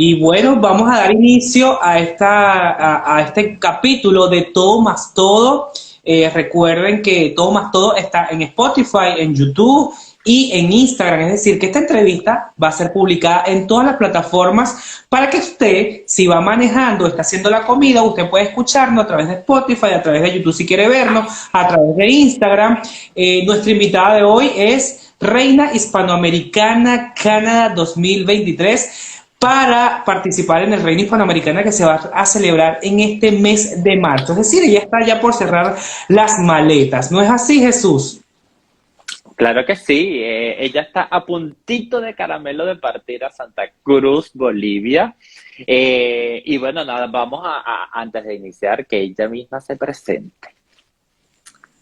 Y bueno, vamos a dar inicio a, a este capítulo de Todo más Todo. Recuerden que Todo más Todo está en Spotify, en YouTube y en Instagram. Es decir, que esta entrevista va a ser publicada en todas las plataformas para que usted, si va manejando, está haciendo la comida, usted puede escucharnos a través de Spotify, a través de YouTube si quiere vernos, a través de Instagram. Nuestra invitada de hoy es Reina Hispanoamericana Canadá 2023 para participar en el Reino Hispanoamericana que se va a celebrar en este mes de marzo. Es decir, ella está ya por cerrar las maletas. ¿No es así, Jesús? Claro que sí, ella está a puntito de caramelo de partir a Santa Cruz, Bolivia. Y bueno, nada, vamos antes de iniciar, que ella misma se presente.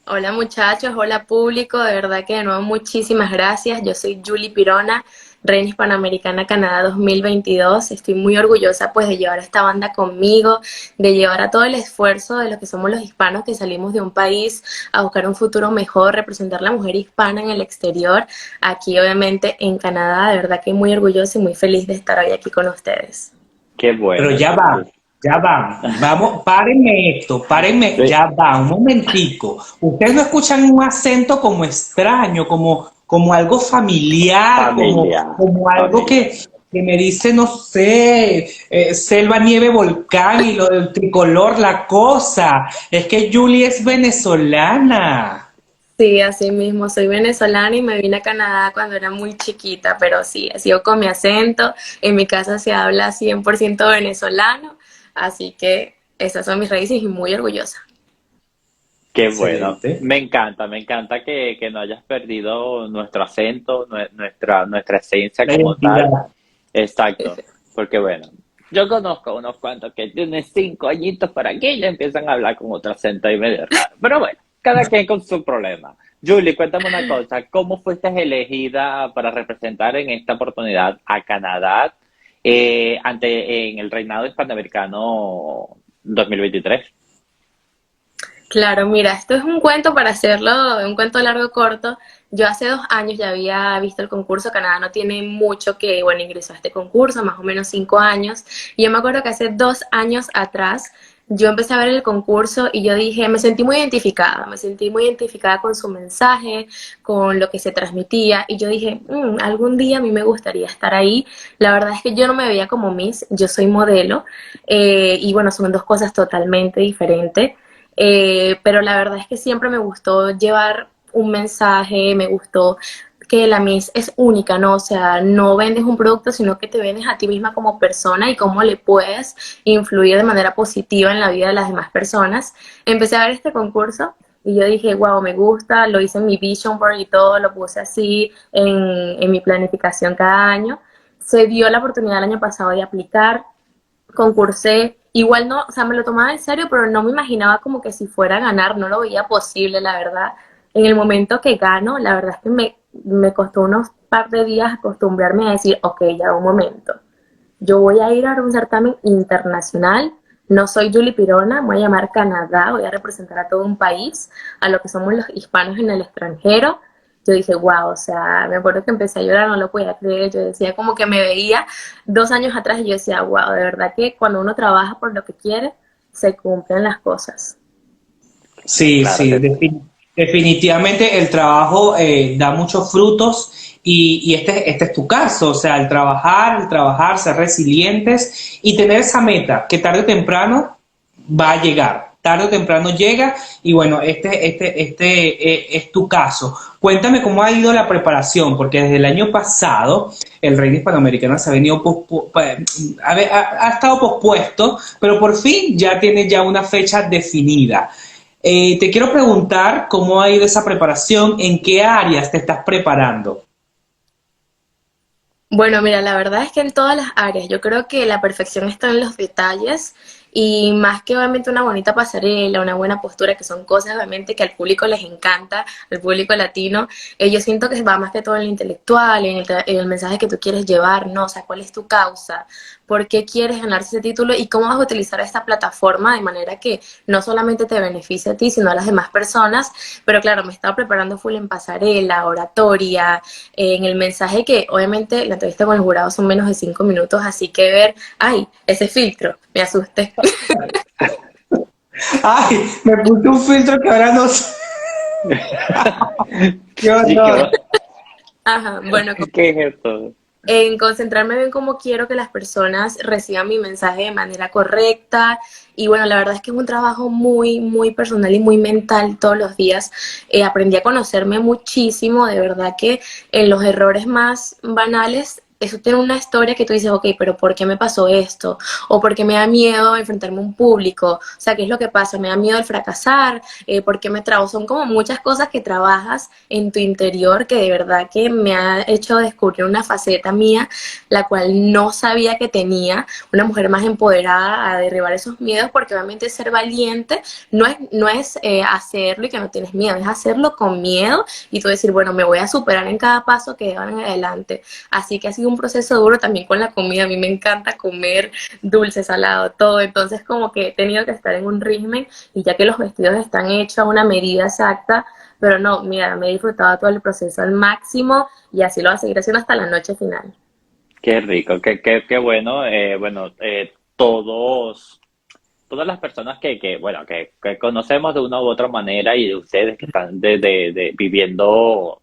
Hola muchachos, hola público, de verdad que de nuevo muchísimas gracias. Yo soy Julie Pirona, Reina Hispanoamericana Canadá 2022. Estoy muy orgullosa pues de llevar a esta banda conmigo, de llevar a todo el esfuerzo de los que somos los hispanos que salimos de un país a buscar un futuro mejor, representar la mujer hispana en el exterior, aquí obviamente en Canadá. De verdad que muy orgullosa y muy feliz de estar hoy aquí con ustedes. Qué bueno. Pero ya va, vamos, párenme esto, párenme, Sí. ya va, un momentico. Ustedes no escuchan un acento como extraño, como algo familiar, Familia, como algo familia. que me dice, no sé, selva, nieve, volcán y lo del tricolor, la cosa. Es que Julie es venezolana. Sí, así mismo, soy venezolana y me vine a Canadá cuando era muy chiquita, pero sí, sigo con mi acento. En mi casa se habla 100% venezolano, así que esas son mis raíces y muy orgullosa. Qué bueno. Excelente. Me encanta que no hayas perdido nuestro acento, nuestra esencia La como tal. identidad. Exacto, porque bueno, yo conozco unos cuantos que tienen 5 añitos por aquí y ya empiezan a hablar con otro acento y medio raro. Pero bueno, cada quien con su problema. Julie, cuéntame una cosa, ¿cómo fuiste elegida para representar en esta oportunidad a Canadá en el Reinado Hispanoamericano 2023? Claro, mira, esto es un cuento para hacerlo, un cuento largo corto. Yo hace 2 años ya había visto el concurso. Canadá no tiene mucho que, bueno, ingresó a este concurso, más o menos 5 años. Y yo me acuerdo que hace 2 años atrás yo empecé a ver el concurso y yo dije, me sentí muy identificada con su mensaje, con lo que se transmitía. Y yo dije, algún día a mí me gustaría estar ahí. La verdad es que yo no me veía como Miss, yo soy modelo. Y bueno, son dos cosas totalmente diferentes. Pero la verdad es que siempre me gustó llevar un mensaje, me gustó que la Miss es única, ¿no? O sea, no vendes un producto, sino que te vendes a ti misma como persona y cómo le puedes influir de manera positiva en la vida de las demás personas. Empecé a ver este concurso y yo dije, wow, me gusta, lo hice en mi vision board y todo, lo puse así en mi planificación cada año. Se dio la oportunidad el año pasado de aplicar, concursé, igual no, o sea, me lo tomaba en serio, pero no me imaginaba como que si fuera a ganar, no lo veía posible, la verdad. En el momento que gano, la verdad es que me costó unos par de días acostumbrarme a decir, ok, ya un momento, yo voy a ir a un certamen internacional, no soy Julie Pirona, me voy a llamar Canadá, voy a representar a todo un país, a lo que somos los hispanos en el extranjero. Yo dije, wow, o sea, me acuerdo que empecé a llorar, no lo podía creer. Yo decía como que me veía 2 años atrás y yo decía, wow, de verdad que cuando uno trabaja por lo que quiere, se cumplen las cosas. Sí, Claro sí, que sí. definitivamente el trabajo da muchos frutos y este es tu caso, o sea, el trabajar, ser resilientes y tener esa meta que tarde o temprano va a llegar, tarde o temprano llega y bueno, este es tu caso. Cuéntame cómo ha ido la preparación, porque desde el año pasado el Reino Hispanoamericano se ha venido ha estado pospuesto, pero por fin ya tiene ya una fecha definida. Te quiero preguntar cómo ha ido esa preparación, en qué áreas te estás preparando. Bueno, mira, la verdad es que en todas las áreas, yo creo que la perfección está en los detalles y más que obviamente una bonita pasarela, una buena postura, que son cosas obviamente que al público les encanta, al público latino, yo siento que va más que todo en lo intelectual, en el mensaje que tú quieres llevar, ¿no? O sea, ¿cuál es tu causa? ¿Por qué quieres ganarse ese título? ¿Y cómo vas a utilizar esta plataforma de manera que no solamente te beneficie a ti, sino a las demás personas? Pero claro, me estaba preparando full en pasarela, oratoria, en el mensaje que obviamente la entrevista con el jurado son menos de 5 minutos, así que ver, ay, ese filtro, me asusté. Ay, me puse un filtro que ahora no sé. ¡Qué Sí, horror! Ajá, bueno, ¿qué es esto? en concentrarme bien cómo quiero que las personas reciban mi mensaje de manera correcta. Y bueno, la verdad es que es un trabajo muy, muy personal y muy mental todos los días. Aprendí a conocerme muchísimo, de verdad que en los errores más banales, eso tiene una historia que tú dices, ok, pero ¿por qué me pasó esto? O ¿por qué me da miedo enfrentarme a un público? O sea, ¿qué es lo que pasa? ¿Me da miedo el fracasar? ¿Por qué me trabo? Son como muchas cosas que trabajas en tu interior que de verdad que me ha hecho descubrir una faceta mía, la cual no sabía que tenía, una mujer más empoderada a derribar esos miedos, porque obviamente ser valiente no es hacerlo y que no tienes miedo, es hacerlo con miedo y tú decir, bueno, me voy a superar en cada paso que van adelante. Así que ha sido un proceso duro también con la comida. A mí me encanta comer dulce, salado, todo. Entonces como que he tenido que estar en un régimen y ya que los vestidos están hechos a una medida exacta, pero no, mira, me he disfrutado todo el proceso al máximo y así lo voy a seguir haciendo hasta la noche final. Qué rico, qué bueno. Bueno, todas las personas bueno, que conocemos de una u otra manera y de ustedes que están viviendo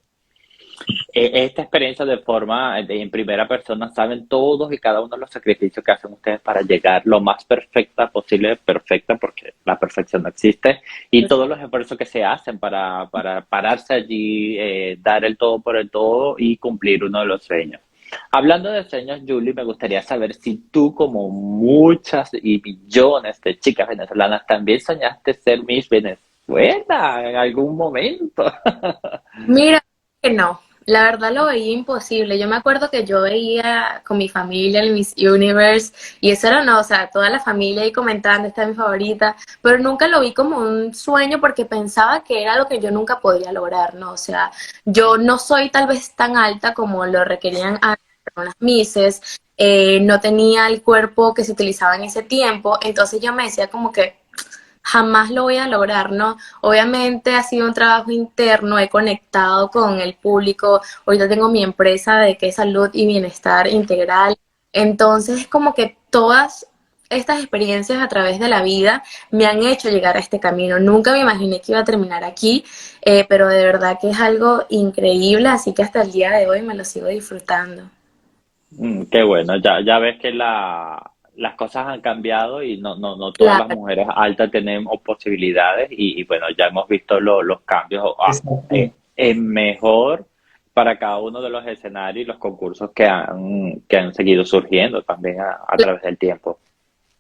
esta experiencia de forma en primera persona, saben todos y cada uno de los sacrificios que hacen ustedes para llegar lo más perfecta posible, perfecta porque la perfección no existe, y todos los esfuerzos que se hacen para pararse allí, dar el todo por el todo y cumplir uno de los sueños. Hablando de sueños, Julie, me gustaría saber si tú, como muchas y millones de chicas venezolanas, también soñaste ser Miss Venezuela en algún momento. Mira, que no, la verdad lo veía imposible. Yo me acuerdo que yo veía con mi familia el Miss Universe y eso era no, o sea, toda la familia ahí comentando, esta es mi favorita, pero nunca lo vi como un sueño porque pensaba que era lo que yo nunca podía lograr, ¿no? O sea, yo no soy tal vez tan alta como lo requerían antes las Misses, no tenía el cuerpo que se utilizaba en ese tiempo, entonces yo me decía como que jamás lo voy a lograr, ¿no? Obviamente ha sido un trabajo interno, he conectado con el público, ahorita tengo mi empresa de que es salud y bienestar integral, entonces es como que todas estas experiencias a través de la vida me han hecho llegar a este camino. Nunca me imaginé que iba a terminar aquí, pero de verdad que es algo increíble, así que hasta el día de hoy me lo sigo disfrutando. Qué bueno, ya ves que las cosas han cambiado y no todas las Claro, mujeres altas tenemos posibilidades y bueno, ya hemos visto los cambios Exacto. en mejor para cada uno de los escenarios y los concursos que han seguido surgiendo también a través del tiempo.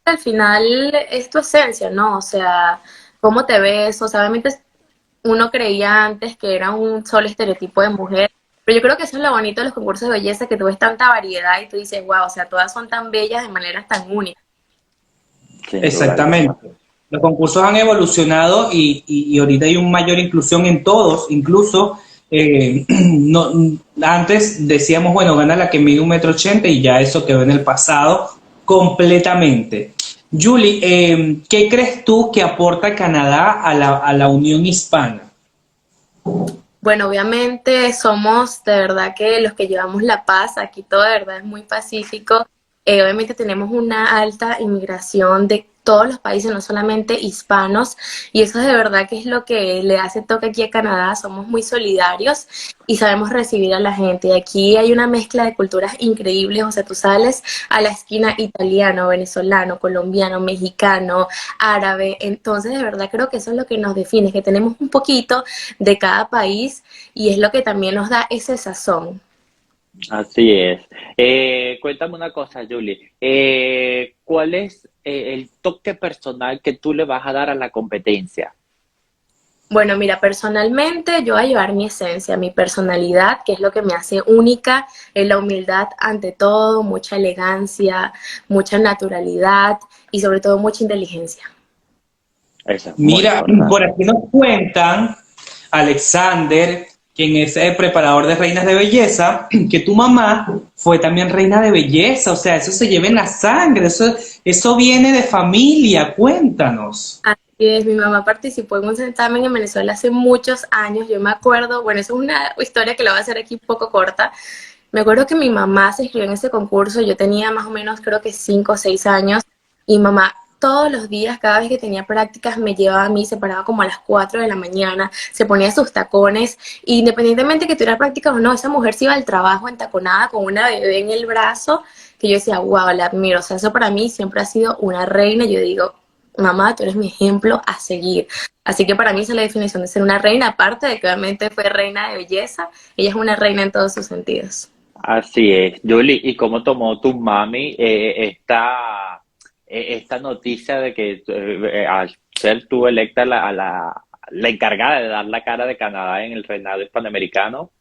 al final es tu esencia, ¿no? O sea, cómo te ves, o sea, obviamente uno creía antes que era un solo estereotipo de mujer, pero yo creo que eso es lo bonito de los concursos de belleza, que tú ves tanta variedad y tú dices, wow, o sea, todas son tan bellas de maneras tan únicas. Sin duda alguna. Exactamente. Los concursos han evolucionado y ahorita hay una mayor inclusión en todos, incluso no, antes decíamos, bueno, gana la que mide 1,80 m y ya eso quedó en el pasado completamente. Julie, ¿qué crees tú que aporta Canadá a la Unión Hispana? Bueno, obviamente somos de verdad que los que llevamos la paz, aquí todo de verdad es muy pacífico. Obviamente tenemos una alta inmigración de todos los países, no solamente hispanos, y eso de verdad que es lo que le hace toque aquí a Canadá. Somos muy solidarios y sabemos recibir a la gente. Y aquí hay una mezcla de culturas increíbles, o sea, tú sales a la esquina italiano, venezolano, colombiano, mexicano, árabe, entonces de verdad creo que eso es lo que nos define, que tenemos un poquito de cada país y es lo que también nos da ese sazón. Así es. Cuéntame una cosa, Julie. ¿Cuál es el toque personal que tú le vas a dar a la competencia? Bueno, mira, personalmente yo voy a llevar mi esencia, mi personalidad, que es lo que me hace única, es la humildad ante todo, mucha elegancia, mucha naturalidad, y sobre todo mucha inteligencia. Eso es muy Mira, por importante. aquí nos cuentan, Alexander, quien es el preparador de reinas de belleza, que tu mamá fue también reina de belleza, o sea, eso se lleva en la sangre, eso viene de familia, cuéntanos. Así es, mi mamá participó en un certamen en Venezuela hace muchos años, yo me acuerdo, bueno, eso es una historia que la voy a hacer aquí un poco corta. Me acuerdo que mi mamá se inscribió en ese concurso, yo tenía más o menos creo que 5 o 6 años, y mamá todos los días, cada vez que tenía prácticas, me llevaba a mí, se paraba como a las 4 de la mañana, se ponía sus tacones, e independientemente que tuviera prácticas o no, esa mujer se iba al trabajo entaconada con una bebé en el brazo, que yo decía, wow, la admiro, o sea, eso para mí siempre ha sido una reina, yo digo, mamá, tú eres mi ejemplo a seguir. Así que para mí esa es la definición de ser una reina, aparte de que obviamente fue reina de belleza, ella es una reina en todos sus sentidos. Así es, Julie, ¿y cómo tomó tu mami esta noticia de que al ser tú electa la encargada de dar la cara de Canadá en el reinado hispanoamericano?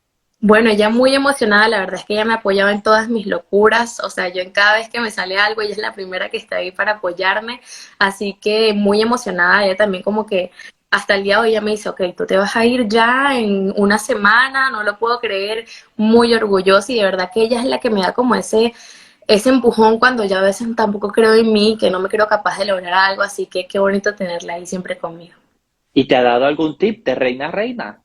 Bueno, ella muy emocionada, la verdad es que ella me apoyaba en todas mis locuras, o sea, yo en cada vez que me sale algo, ella es la primera que está ahí para apoyarme, así que muy emocionada, ella también como que hasta el día de hoy ella me dice, ok, tú te vas a ir ya en una semana, no lo puedo creer, muy orgullosa y de verdad que ella es la que me da como ese empujón cuando yo a veces tampoco creo en mí, que no me creo capaz de lograr algo, así que qué bonito tenerla ahí siempre conmigo. ¿Y te ha dado algún tip de reina a reina?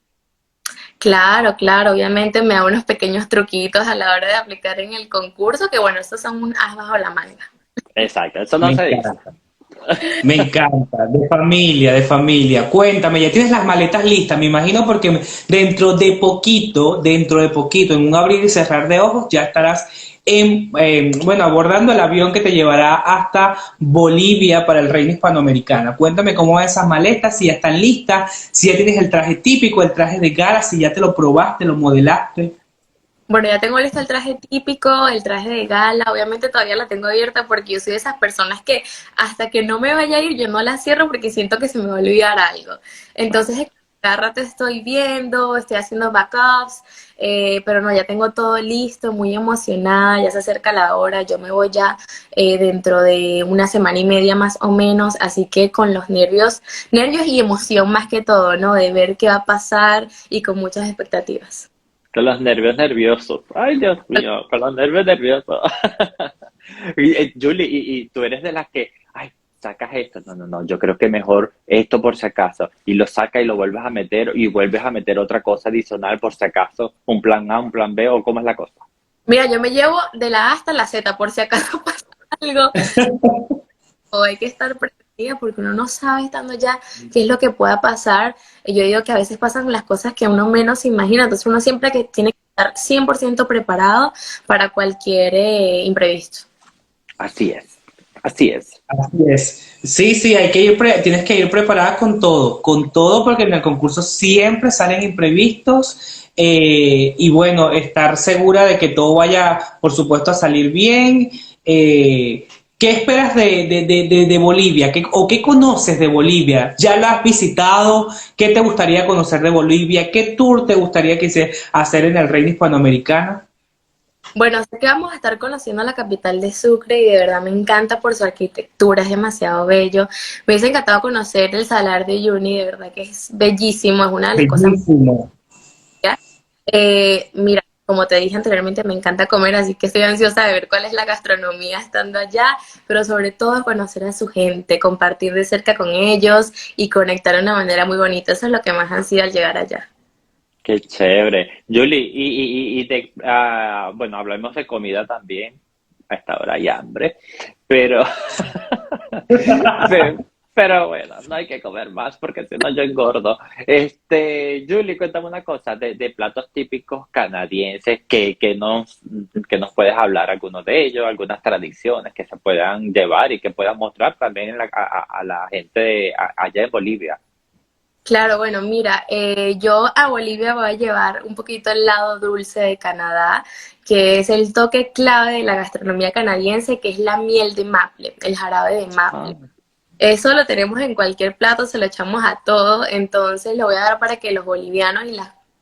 Claro, claro, obviamente me da unos pequeños truquitos a la hora de aplicar en el concurso, que bueno, estos son un as bajo la manga. Exacto, eso no Me se dice. encanta. Me encanta, de familia, de familia. Cuéntame, ya tienes las maletas listas, me imagino, porque dentro de poquito, en un abrir y cerrar de ojos, ya estarás bueno, abordando el avión que te llevará hasta Bolivia para el Reino Hispanoamericano. Cuéntame cómo van esas maletas, si ya están listas, si ya tienes el traje típico, el traje de gala, si ya te lo probaste, lo modelaste. Bueno, ya tengo listo el traje típico, el traje de gala, obviamente todavía la tengo abierta porque yo soy de esas personas que hasta que no me vaya a ir yo no la cierro porque siento que se me va a olvidar algo. Entonces, cada rato estoy viendo, estoy haciendo backups, pero no, ya tengo todo listo, muy emocionada, ya se acerca la hora, yo me voy ya dentro de una semana y media más o menos, así que con los nervios y emoción más que todo, ¿no? De ver qué va a pasar y con muchas expectativas. Con los nervios nerviosos. Ay, Dios mío, con los nervios nerviosos. Julie, y tú eres de las que, ay, sacas esto. No, no, no, yo creo que mejor esto por si acaso. Y lo saca y lo vuelves a meter y vuelves a meter otra cosa adicional por si acaso. Un plan A, un plan B o cómo es la cosa. Mira, yo me llevo de la A hasta la Z por si acaso pasa algo. O hay que estar prevenida porque uno no sabe estando ya qué es lo que pueda pasar. Y yo digo que a veces pasan las cosas que uno menos se imagina. Entonces uno siempre que tiene que estar 100% preparado para cualquier imprevisto. Así es, así es. Así es. Sí, sí, tienes que ir preparada con todo porque en el concurso siempre salen imprevistos y bueno, estar segura de que todo vaya, por supuesto, a salir bien. ¿Qué esperas de Bolivia? ¿O qué conoces de Bolivia? ¿Ya la has visitado? ¿Qué te gustaría conocer de Bolivia? ¿Qué tour te gustaría hacer en el Reino Hispanoamericano? Bueno, sé que vamos a estar conociendo la capital de Sucre y de verdad me encanta por su arquitectura, es demasiado bello. Me hubiese encantado conocer el Salar de Uyuni, de verdad que es bellísimo, es una de las cosas. Bellísimo. Mira, como te dije anteriormente, me encanta comer, así que estoy ansiosa de ver cuál es la gastronomía estando allá, pero sobre todo conocer a su gente, compartir de cerca con ellos y conectar de una manera muy bonita. Eso es lo que más ansía al llegar allá. Qué chévere. Julie, bueno, hablemos de comida también. A esta hora hay hambre, pero, pe- pero bueno, no hay que comer más porque si no yo engordo. Julie, cuéntame una cosa de platos típicos canadienses que nos puedes hablar, algunos de ellos, algunas tradiciones que se puedan llevar y que puedan mostrar también a la gente allá en Bolivia. Claro, bueno, mira, yo a Bolivia voy a llevar un poquito el lado dulce de Canadá, que es el toque clave de la gastronomía canadiense, que es la miel de maple, el jarabe de Ah, maple. Eso lo tenemos en cualquier plato, se lo echamos a todo, entonces lo voy a dar para que los bolivianos y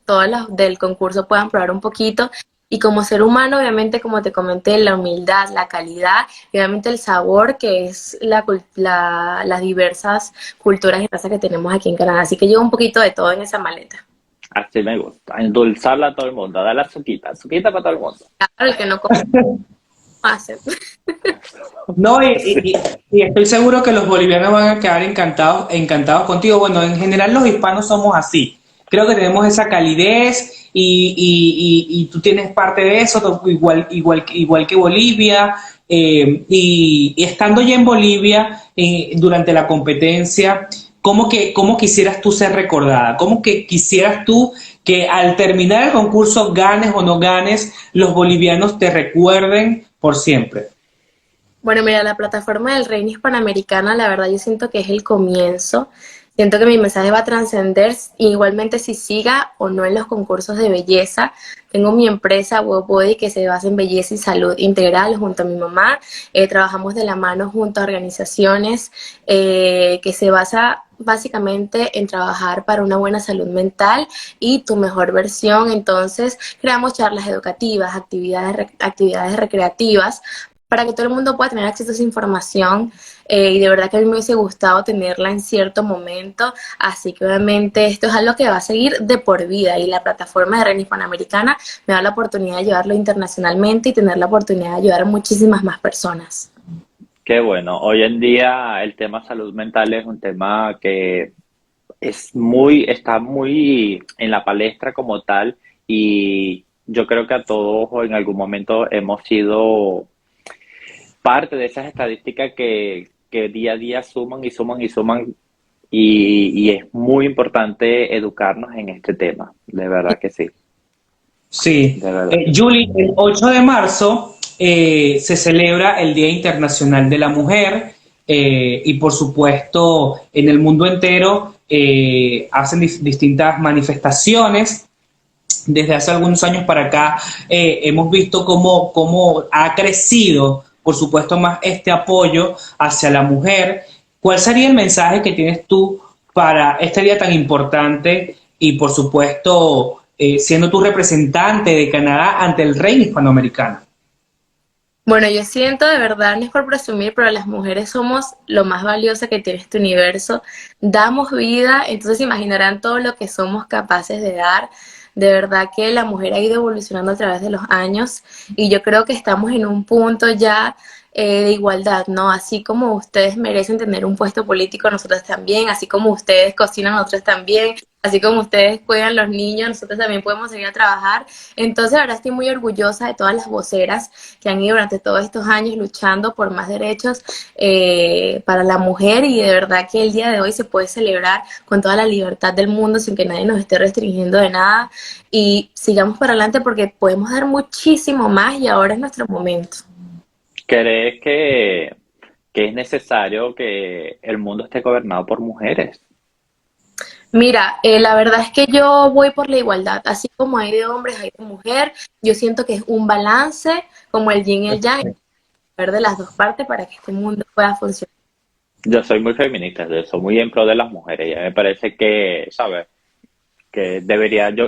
todos los del concurso puedan probar un poquito. Y como ser humano, obviamente, como te comenté, la humildad, la calidad y obviamente el sabor, que es las diversas culturas y razas que tenemos aquí en Canadá. Así que llevo un poquito de todo en esa maleta. Así me gusta. Endulzarla a todo el mundo, darle azuquita para todo el mundo. Claro, el que no come, hace. No, Sí. y estoy seguro que los bolivianos van a quedar encantados contigo. Bueno, en general los hispanos somos así. Creo que tenemos esa calidez y tú tienes parte de eso, igual que Bolivia. Y estando ya en Bolivia, durante la competencia, ¿cómo quisieras tú ser recordada? ¿Cómo que quisieras tú que al terminar el concurso, ganes o no ganes, los bolivianos te recuerden por siempre? Bueno, mira, la plataforma del Reino Hispanoamericana, la verdad yo siento que es el comienzo. Siento que mi mensaje va a trascender igualmente si siga o no en los concursos de belleza. Tengo mi empresa Well Body que se basa en belleza y salud integral junto a mi mamá. Trabajamos de la mano junto a organizaciones que se basa básicamente en trabajar para una buena salud mental y tu mejor versión. Entonces, creamos charlas educativas, actividades recreativas para que todo el mundo pueda tener acceso a esa información y de verdad que a mí me hubiese gustado tenerla en cierto momento, así que obviamente esto es algo que va a seguir de por vida y la plataforma de Reina Hispanoamericana me da la oportunidad de llevarlo internacionalmente y tener la oportunidad de ayudar a muchísimas más personas. Qué bueno. Hoy en día el tema salud mental es un tema que está muy en la palestra como tal y yo creo que a todos en algún momento hemos sido parte de esas estadísticas que día a día suman y suman y suman y es muy importante educarnos en este tema, de verdad que sí, Sí. de verdad que sí. Julie, el 8 de marzo se celebra el Día Internacional de la Mujer y por supuesto en el mundo entero hacen distintas manifestaciones. Desde hace algunos años para acá hemos visto cómo ha crecido, por supuesto, más este apoyo hacia la mujer. ¿Cuál sería el mensaje que tienes tú para este día tan importante y, por supuesto, siendo tu representante de Canadá ante el Reino Hispanoamericano? Bueno, yo siento de verdad, no es por presumir, pero las mujeres somos lo más valioso que tiene este universo. Damos vida, entonces imaginarán todo lo que somos capaces de dar. De verdad que la mujer ha ido evolucionando a través de los años y yo creo que estamos en un punto ya de igualdad, ¿no? Así como ustedes merecen tener un puesto político, nosotros también, así como ustedes cocinan, nosotros también, así como ustedes cuidan los niños, nosotros también podemos seguir a trabajar. Entonces, ahora estoy muy orgullosa de todas las voceras que han ido durante todos estos años luchando por más derechos para la mujer y de verdad que el día de hoy se puede celebrar con toda la libertad del mundo sin que nadie nos esté restringiendo de nada y sigamos para adelante porque podemos dar muchísimo más y ahora es nuestro momento. ¿Crees que es necesario que el mundo esté gobernado por mujeres? Mira, la verdad es que yo voy por la igualdad, así como hay de hombres, hay de mujer, yo siento que es un balance como el yin y el yang, ver de las dos partes para que este mundo pueda funcionar. Yo soy muy feminista, yo soy muy en pro de las mujeres. Ya me parece que, ¿sabes? Que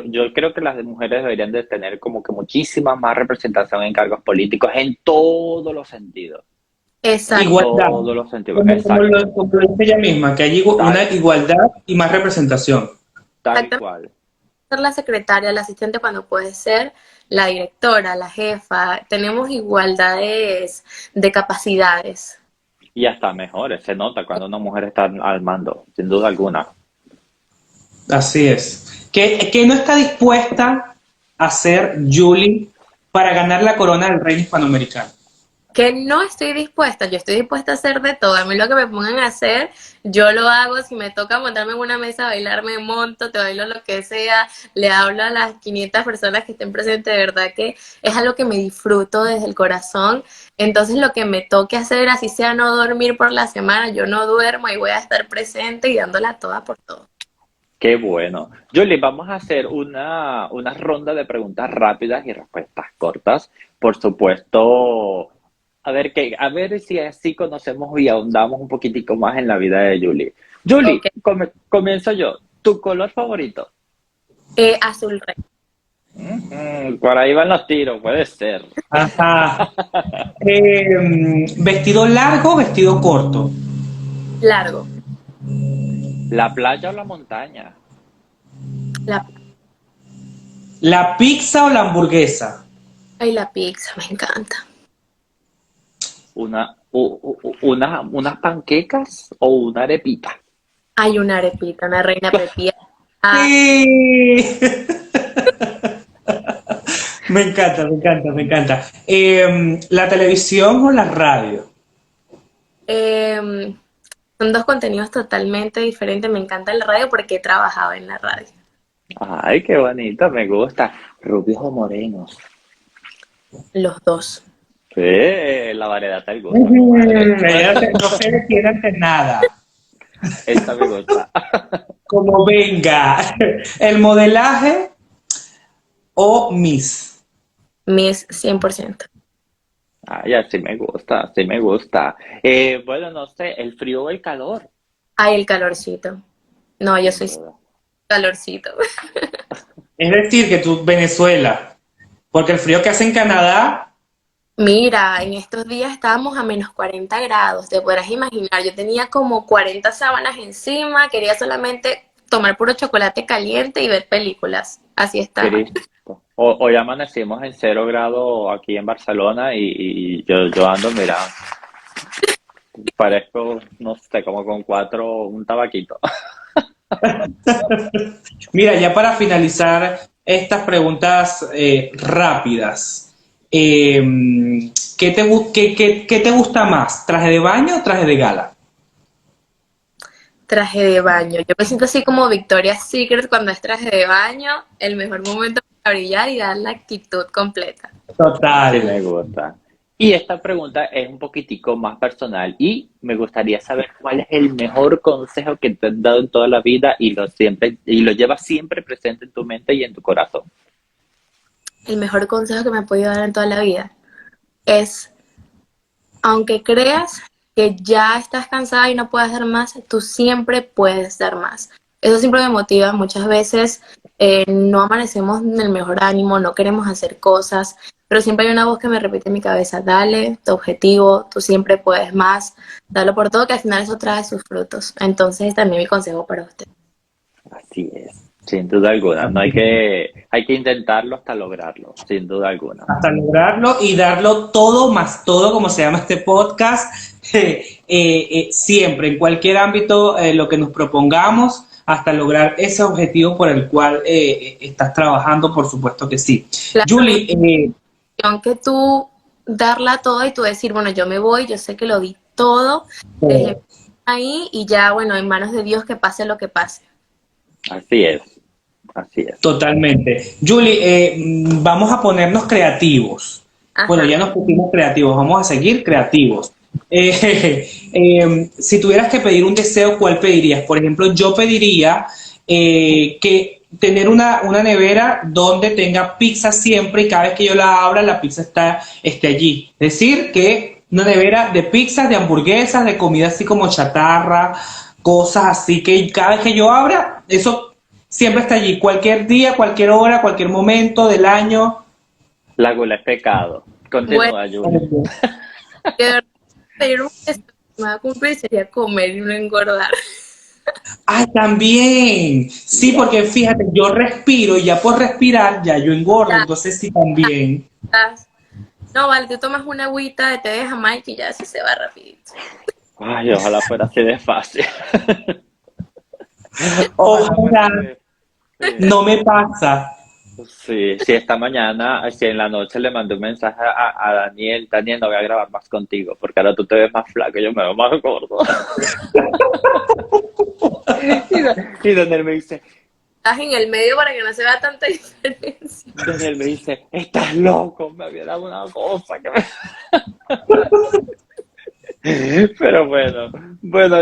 yo creo que las mujeres deberían de tener como que muchísima más representación en cargos políticos en todos los sentidos. En Exacto. Igualdad, todos los sentidos, exacto. como lo dice ella misma, que hay una Tal, igualdad y más representación. tal Exactamente. cual. Ser la secretaria, la asistente cuando puede ser la directora, la jefa, tenemos igualdades de capacidades. Y hasta mejores, se nota cuando una mujer está al mando, sin duda alguna. Así es. ¿Qué no está dispuesta a hacer Julie para ganar la corona del Reino Hispanoamericano? Que no estoy dispuesta, yo estoy dispuesta a hacer de todo, a mí lo que me pongan a hacer, yo lo hago, si me toca montarme en una mesa a bailar, me monto, te bailo lo que sea, le hablo a las 500 personas que estén presentes, de verdad que es algo que me disfruto desde el corazón, entonces lo que me toque hacer, así sea no dormir por la semana, yo no duermo y voy a estar presente y dándola toda por todo. Qué bueno. Julie, vamos a hacer una ronda de preguntas rápidas y respuestas cortas. Por supuesto, a ver si así conocemos y ahondamos un poquitico más en la vida de Julie. Julie, Ok, comienzo yo. ¿Tu color favorito? azul rey. Por ahí van los tiros, puede ser. Ajá. ¿Vestido largo o vestido corto? Largo. ¿La playa o la montaña? La, ¿La pizza o la hamburguesa? ay, la pizza, me encanta. ¿Unas panquecas o una arepita? Hay una arepita, una reina pepía. Sí. Me encanta, me encanta, me encanta. ¿La televisión o la radio? Em, Son dos contenidos totalmente diferentes. Me encanta el radio porque he trabajado en la radio. Ay, qué bonito, me gusta. ¿Rubios o morenos? Los dos. Sí, la variedad del gusto, comadre. Ella no se detiene ante nada. Esta me gusta. Como venga. ¿El modelaje o Miss? Mis 100%. Ay, así me gusta, así me gusta. Bueno, no sé, ¿el frío o el calor? Ay, el calorcito. No, yo Sin soy duda. calorcito. Es decir, que tú, Venezuela, porque el frío que hace en Canadá, Mira, en estos días estábamos a menos 40 grados, te podrás imaginar. Yo tenía como 40 sábanas encima, quería solamente tomar puro chocolate caliente y ver películas. Así estaba. Cristo. Hoy amanecimos en 0 grado aquí en Barcelona y yo ando, mira, parezco, no sé, como con un tabaquito. mira, ya para finalizar estas preguntas rápidas, eh, qué te gusta más? ¿Traje de baño o traje de gala? Traje de baño. Yo me siento así como Victoria's Secret cuando es traje de baño, el mejor momento para brillar y dar la actitud completa. Así Total. me gusta. Y esta pregunta es un poquitico más personal y me gustaría saber cuál es el mejor consejo que te han dado en toda la vida y lo llevas siempre presente en tu mente y en tu corazón. El mejor consejo que me ha podido dar en toda la vida es, aunque creas que ya estás cansada y no puedes dar más, tú siempre puedes dar más. Eso siempre me motiva. Muchas veces no amanecemos en el mejor ánimo, no queremos hacer cosas, pero siempre hay una voz que me repite en mi cabeza, dale, tu objetivo, tú siempre puedes más, dalo por todo, que al final eso trae sus frutos. Entonces también mi consejo para usted. Así es, sin duda alguna. No hay que intentarlo hasta lograrlo, sin duda alguna. Hasta lograrlo y darlo todo más todo, como se llama este podcast, siempre, en cualquier ámbito, lo que nos propongamos, hasta lograr ese objetivo por el cual estás trabajando, por supuesto que sí. Claro, Julie, que tú darla todo y tú decir, bueno, yo me voy, yo sé que lo di todo, dejé ahí y ya, bueno, en manos de Dios que pase lo que pase. Así es, así es. totalmente. Julie, vamos a ponernos creativos. Bueno, Ajá. ya nos pusimos creativos, vamos a seguir creativos. Si tuvieras que pedir un deseo, ¿cuál pedirías? Por ejemplo, yo pediría que tener una nevera donde tenga pizza siempre y cada vez que yo la abra, la pizza esté allí. Es decir, que una nevera de pizzas, de hamburguesas, de comida así como chatarra, cosas así que cada vez que yo abra, eso siempre está allí. Cualquier día, cualquier hora, cualquier momento del año. La gula es pecado. Bueno, Continúa, Julie. que de verdad, pedir un deseo que me va a cumplir sería comer y no engordar. Ah, también. Sí, Ya. porque fíjate, yo respiro y ya por respirar ya yo engordo, Ya entonces sí también. estás. No, vale, tú tomas una agüita de té de Jamaica y ya así se va rapidito. Ay, ojalá fuera así de fácil. Ojalá fuera Ojalá, así de fácil. no me pasa. Sí, sí, esta mañana, si en la noche le mandé un mensaje a Daniel, Daniel, no voy a grabar más contigo, porque ahora tú te ves más flaco y yo me veo más gordo. Y Daniel me dice, Estás en el medio para que no se vea tanta diferencia. estás loco, me había dado una cosa que me... Pero bueno,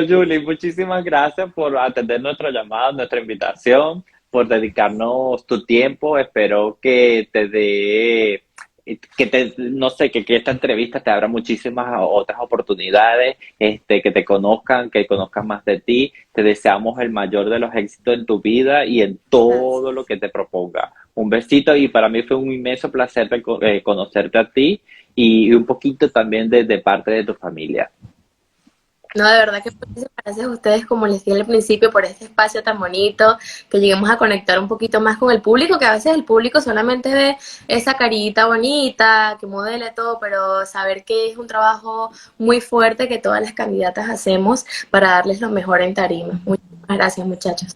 Julie, muchísimas gracias por atender nuestra llamada, nuestra invitación, por dedicarnos tu tiempo. Espero que te dé no sé, que esta entrevista te abra muchísimas otras oportunidades, que te conozcan, que conozcan más de ti. Te deseamos el mayor de los éxitos en tu vida y en todo lo que te proponga. Un besito y para mí fue un inmenso placer conocerte a ti y un poquito también de parte de tu familia. No, de verdad que muchísimas gracias a ustedes, como les dije al principio, por este espacio tan bonito, que lleguemos a conectar un poquito más con el público, que a veces el público solamente ve esa carita bonita, que modela todo, pero saber que es un trabajo muy fuerte que todas las candidatas hacemos para darles lo mejor en tarima. Muchísimas gracias, muchachos.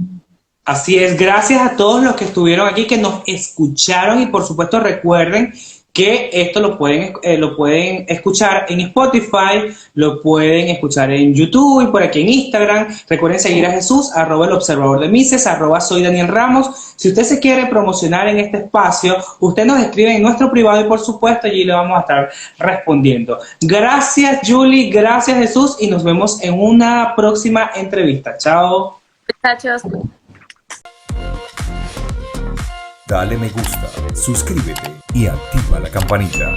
Así es, gracias a todos los que estuvieron aquí, que nos escucharon y por supuesto recuerden que esto lo pueden escuchar en Spotify, lo pueden escuchar en YouTube y por aquí en Instagram. Recuerden seguir a Jesús, @el observador de Mises, @soy Daniel Ramos. Si usted se quiere promocionar en este espacio, usted nos escribe en nuestro privado y por supuesto allí le vamos a estar respondiendo. Gracias Julie, gracias Jesús y nos vemos en una próxima entrevista. Chao. Muchachos. Dale me gusta, suscríbete y activa la campanita.